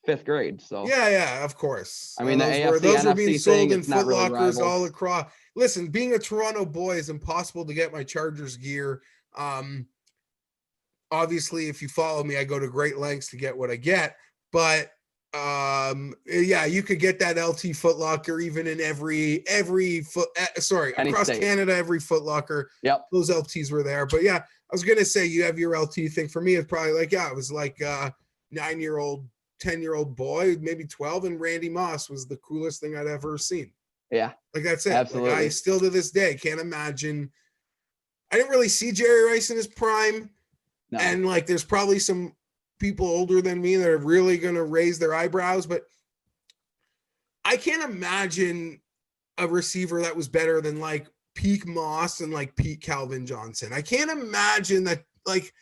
S2: 5th grade. So
S1: yeah, of course.
S2: I mean, those were being sold in Foot Lockers all across.
S1: Listen, being a Toronto boy, is impossible to get my Chargers gear. Obviously, if you follow me, I go to great lengths to get what I get. But yeah, you could get that LT Foot Locker even in across state. Canada, every Foot Locker.
S2: Yep,
S1: those LTs were there. But yeah, I was gonna say you have your LT thing. For me, it's probably like it was like 9-year-old, 10-year-old boy, maybe 12, and Randy Moss was the coolest thing I'd ever seen.
S2: Yeah,
S1: like that's it.
S2: Absolutely.
S1: Like, I still to this day can't imagine. I didn't really see Jerry Rice in his prime, and like there's probably some people older than me that are really going to raise their eyebrows, but I can't imagine a receiver that was better than like peak Moss and like peak Calvin Johnson. I can't imagine that. Like,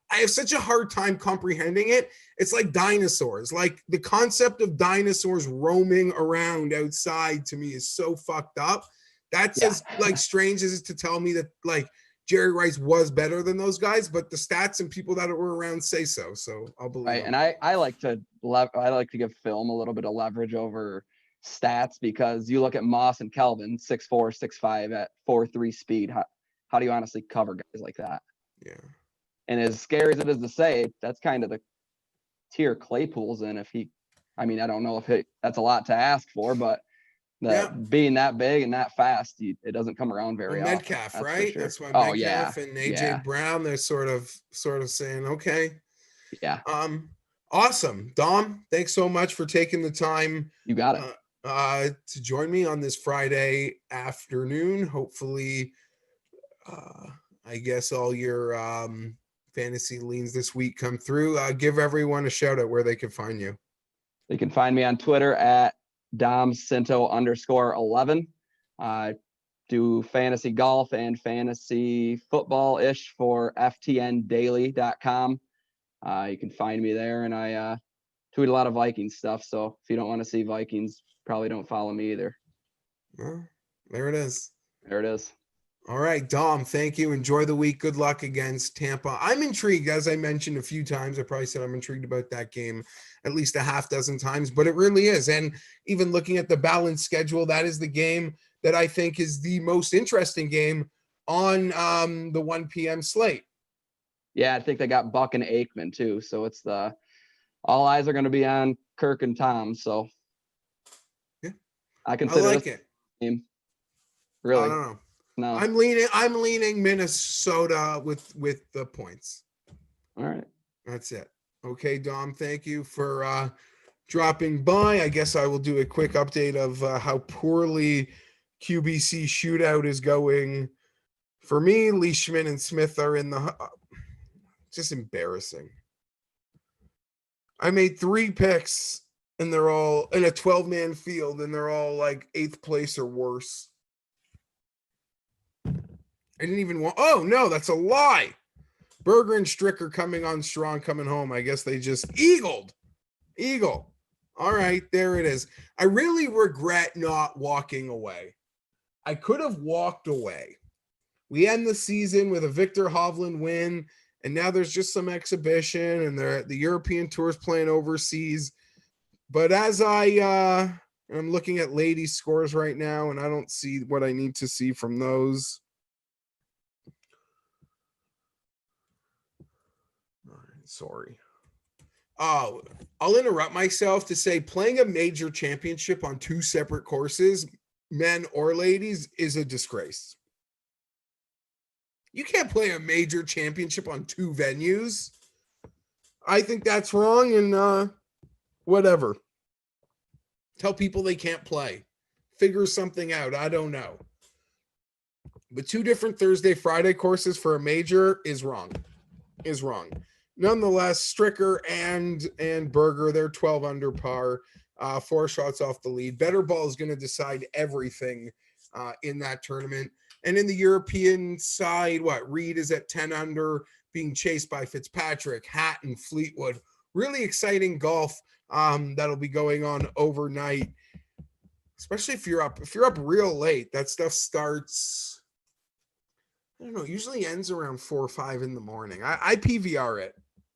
S1: I have such a hard time comprehending it. It's like dinosaurs. Like the concept of dinosaurs roaming around outside to me is so fucked up. That's as like strange as it to tell me that like Jerry Rice was better than those guys, but the stats and people that were around say so. So I'll believe.
S2: Right, and I like to give film a little bit of leverage over stats, because you look at Moss and Kelvin, 6'4", 6'5" at 4.3 speed. How do you honestly cover guys like that?
S1: Yeah.
S2: And as scary as it is to say, that's kind of the tier Claypool's in. I don't know if that's a lot to ask for, but being that big and that fast, it doesn't come around very often.
S1: Metcalf, that's right? Sure. That's why Metcalf and AJ Brown, they're sort of saying, okay.
S2: Yeah.
S1: Awesome. Dom, thanks so much for taking the time.
S2: You got it.
S1: To join me on this Friday afternoon. Hopefully, I guess all your fantasy leans this week come through. Give everyone a shout out where they can find you.
S2: They can find me on Twitter at DomCinto_11. Do fantasy golf and fantasy football-ish for ftndaily.com. You can find me there, and I tweet a lot of Vikings stuff. So if you don't want to see Vikings, probably don't follow me either.
S1: Well, there it is.
S2: There it is.
S1: All right, Dom, thank you. Enjoy the week. Good luck against Tampa. I'm intrigued, as I mentioned a few times. I probably said I'm intrigued about that game at least a half dozen times, but it really is. And even looking at the balanced schedule, that is the game that I think is the most interesting game on the 1 p.m. slate.
S2: Yeah, I think they got Buck and Aikman too. So it's all eyes are going to be on Kirk and Tom. So
S1: yeah,
S2: I consider
S1: it.
S2: Game. Really?
S1: I don't know.
S2: No,
S1: I'm leaning Minnesota with the points.
S2: All right.
S1: That's it. Okay, Dom, thank you for dropping by. I guess I will do a quick update of how poorly QBC shootout is going for me. Leishman and Smith are in the just embarrassing. I made 3 picks and they're all in a 12-man field and they're all like 8th place or worse. I didn't even want. Oh no, that's a lie. Berger and Stricker coming on strong, coming home. I guess they just Eagle. All right, there it is. I really regret not walking away. I could have walked away. We end the season with a Victor Hovland win, and now there's just some exhibition, and the European tour's playing overseas. But as I'm looking at ladies' scores right now, and I don't see what I need to see from those. Sorry. Oh, I'll interrupt myself to say playing a major championship on two separate courses, men or ladies, is a disgrace. You can't play a major championship on two venues. I think that's wrong, and whatever. Tell people they can't play. Figure something out. I don't know. But two different Thursday, Friday courses for a major is wrong. Is wrong. Nonetheless, Stricker and Berger, they're 12 under par, 4 shots off the lead. Better Ball is going to decide everything in that tournament. And in the European side, Reed is at 10 under, being chased by Fitzpatrick, Hatton, Fleetwood. Really exciting golf that'll be going on overnight, especially if you're up real late. That stuff starts, I don't know, usually ends around 4 or 5 in the morning. I PVR it.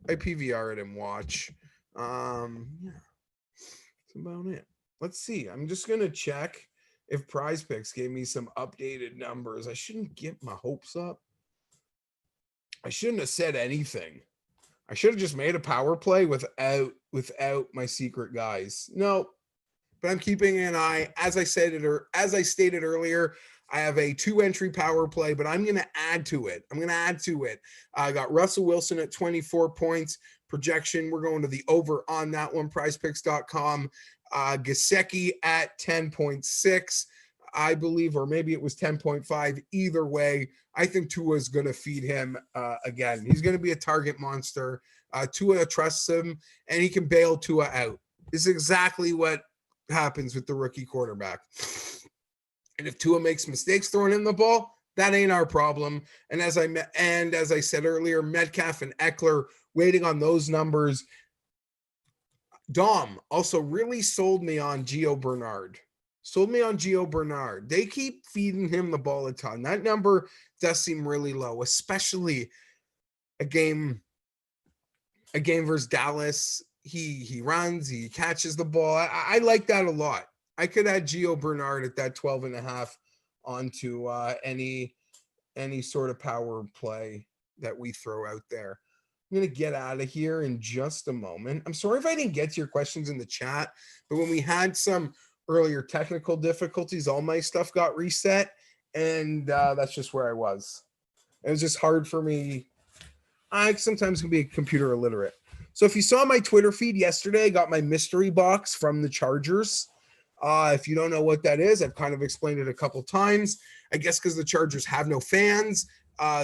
S1: And watch. Yeah, that's about it. Let's see. I'm just gonna check if Prize Picks gave me some updated numbers. I shouldn't get my hopes up. I shouldn't have said anything. I should have just made a power play without my secret guys. No, but I'm keeping an eye. As I stated earlier, I have a 2-entry power play, but I'm going to add to it. I got Russell Wilson at 24 points projection. We're going to the over on that one, prizepicks.com. Gesicki at 10.6, I believe, or maybe it was 10.5. Either way, I think Tua is going to feed him again. He's going to be a target monster. Tua trusts him, and he can bail Tua out. This is exactly what happens with the rookie quarterback. And if Tua makes mistakes throwing in the ball, that ain't our problem. And as I said earlier, Metcalf and Eckler, waiting on those numbers. Dom also really sold me on Gio Bernard. They keep feeding him the ball a ton. That number does seem really low, especially a game versus Dallas. He runs, he catches the ball. I like that a lot. I could add Gio Bernard at that 12.5 onto any sort of power play that we throw out there. I'm going to get out of here in just a moment. I'm sorry if I didn't get to your questions in the chat, but when we had some earlier technical difficulties, all my stuff got reset, and that's just where I was. It was just hard for me. I sometimes can be computer illiterate. So if you saw my Twitter feed yesterday, I got my mystery box from the Chargers. If you don't know what that is, I've kind of explained it a couple times. I guess because the Chargers have no fans,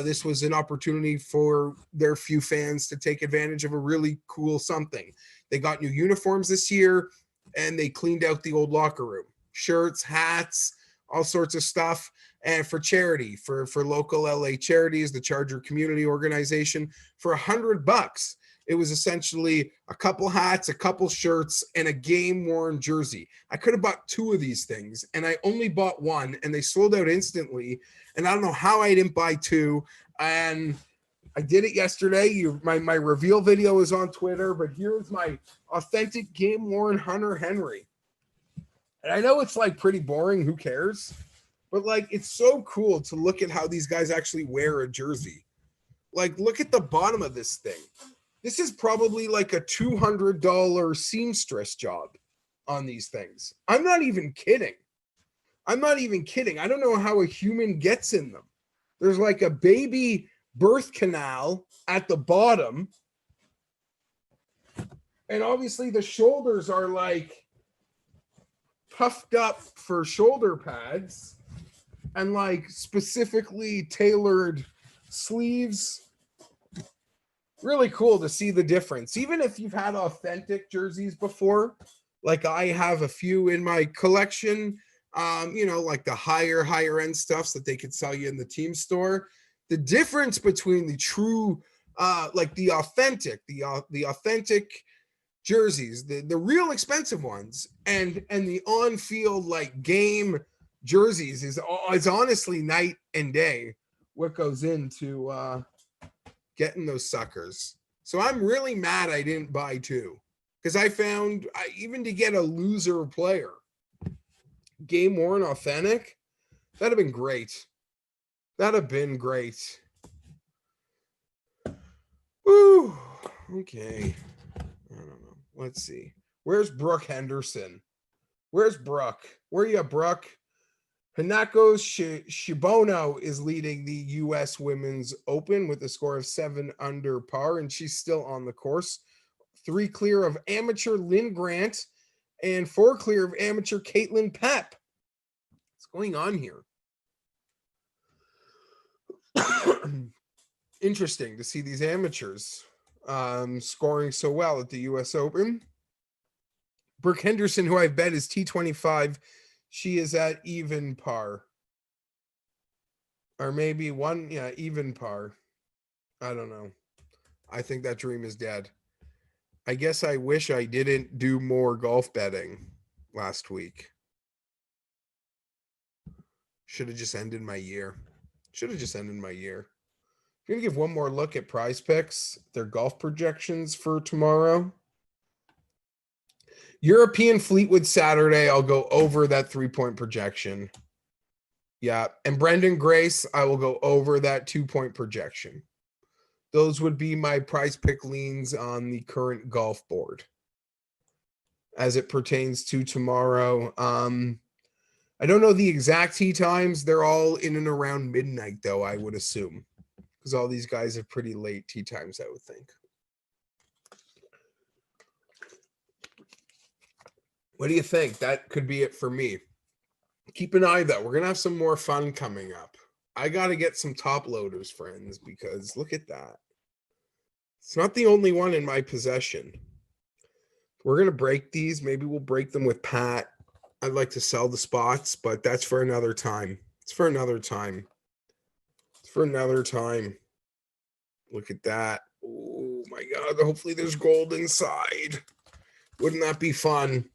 S1: this was an opportunity for their few fans to take advantage of a really cool something. They got new uniforms this year, and they cleaned out the old locker room. Shirts, hats, all sorts of stuff. And for charity, for local LA charities, the Charger Community Organization, for $100. It was essentially a couple hats, a couple shirts, and a game-worn jersey. I could have bought 2 of these things, and I only bought 1, and they sold out instantly. And I don't know how I didn't buy 2. And I did it yesterday. My reveal video is on Twitter, but here's my authentic game-worn Hunter Henry. And I know it's like pretty boring. Who cares? But like, it's so cool to look at how these guys actually wear a jersey. Like, look at the bottom of this thing. This is probably like a $200 seamstress job on these things. I'm not even kidding. I don't know how a human gets in them. There's like a baby birth canal at the bottom. And obviously the shoulders are like puffed up for shoulder pads and like specifically tailored sleeves. Really cool to see the difference. Even if you've had authentic jerseys before, like I have a few in my collection, like the higher end stuffs that they could sell you in the team store. The difference between the true, like the authentic jerseys, the real expensive ones, and the on-field like game jerseys is honestly night and day what goes into getting those suckers. So I'm really mad I didn't buy 2, because I found even to get a loser player, game worn authentic, that'd have been great. Woo. Okay. I don't know. Let's see. Where's Brooke Henderson? Where's Brooke? Where you, Brooke? Hanako Shibono is leading the U.S. Women's Open with a score of 7 under par, and she's still on the course. 3 clear of amateur Lynn Grant and 4 clear of amateur Caitlin Pep. What's going on here? Interesting to see these amateurs scoring so well at the U.S. Open. Brooke Henderson, who I bet is T25, she is at even par. Or maybe even par. I don't know. I think that dream is dead. I guess I wish I didn't do more golf betting last week. Should have just ended my year. I'm going to give one more look at Prize Picks, their golf projections for tomorrow. European Fleetwood Saturday, I'll go over that 3-point projection. Yeah, and Brendan Grace, I will go over that 2-point projection. Those would be my Prize Pick leans on the current golf board as it pertains to tomorrow. I don't know the exact tee times. They're all in and around midnight, though, I would assume, because all these guys have pretty late tee times, I would think. What do you think? That could be it for me. Keep an eye, though. We're going to have some more fun coming up. I got to get some top loaders, friends, because look at that. It's not the only one in my possession. We're going to break these. Maybe we'll break them with Pat. I'd like to sell the spots, but that's for another time. It's for another time. Look at that. Oh, my God. Hopefully there's gold inside. Wouldn't that be fun?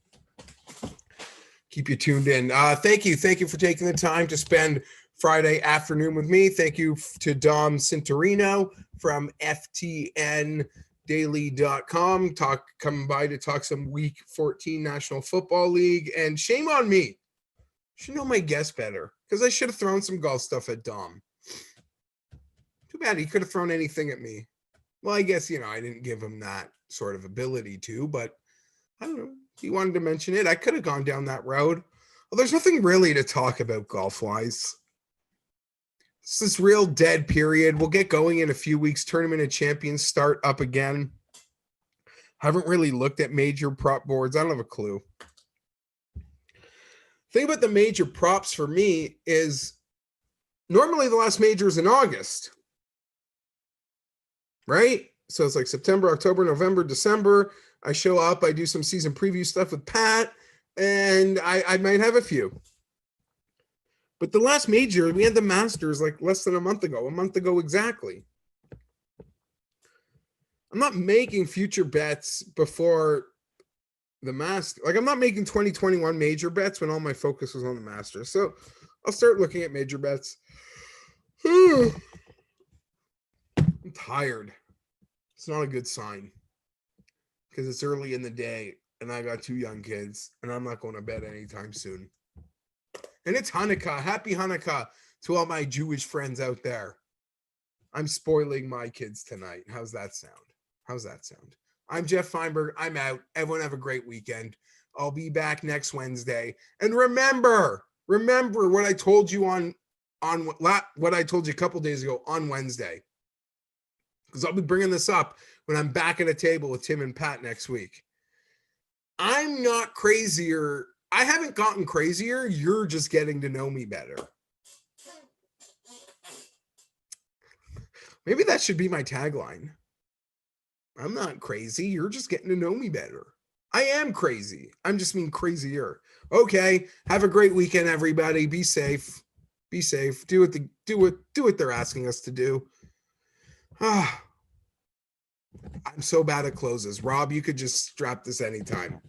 S1: Keep you tuned in. Thank you. Thank you for taking the time to spend Friday afternoon with me. Thank you to Dom Cintorino from FTNDaily.com. Coming by to talk some Week 14 National Football League. And shame on me. Should know my guess better because I should have thrown some golf stuff at Dom. Too bad he could have thrown anything at me. Well, I guess, I didn't give him that sort of ability to, but I don't know. He wanted to mention it. I could have gone down that road. Well, there's nothing really to talk about golf-wise. It's this real dead period. We'll get going in a few weeks. Tournament of Champions start up again. Haven't really looked at major prop boards. I don't have a clue. Thing about the major props for me is normally the last major is in August. Right? So it's like September, October, November, December. I show up, I do some season preview stuff with Pat, and I might have a few. But the last major, we had the Masters like less than a month ago exactly. I'm not making future bets before the Masters. Like I'm not making 2021 major bets when all my focus was on the Masters. So I'll start looking at major bets. I'm tired. It's not a good sign. Because it's early in the day and I got 2 young kids and I'm not going to bed anytime soon. And it's Hanukkah. Happy Hanukkah to all my Jewish friends out there. I'm spoiling my kids tonight. How's that sound? I'm Geoff Fienberg. I'm out. Everyone have a great weekend. I'll be back next Wednesday. And remember what I told you what I told you a couple days ago on Wednesday. Because I'll be bringing this up when I'm back at a table with Tim and Pat next week. I'm not crazier. I haven't gotten crazier. You're just getting to know me better. Maybe that should be my tagline. I'm not crazy. You're just getting to know me better. I am crazy. I'm just being crazier. Okay. Have a great weekend, everybody. Be safe. Do what they're asking us to do. I'm so bad at closes. Rob, you could just strap this anytime.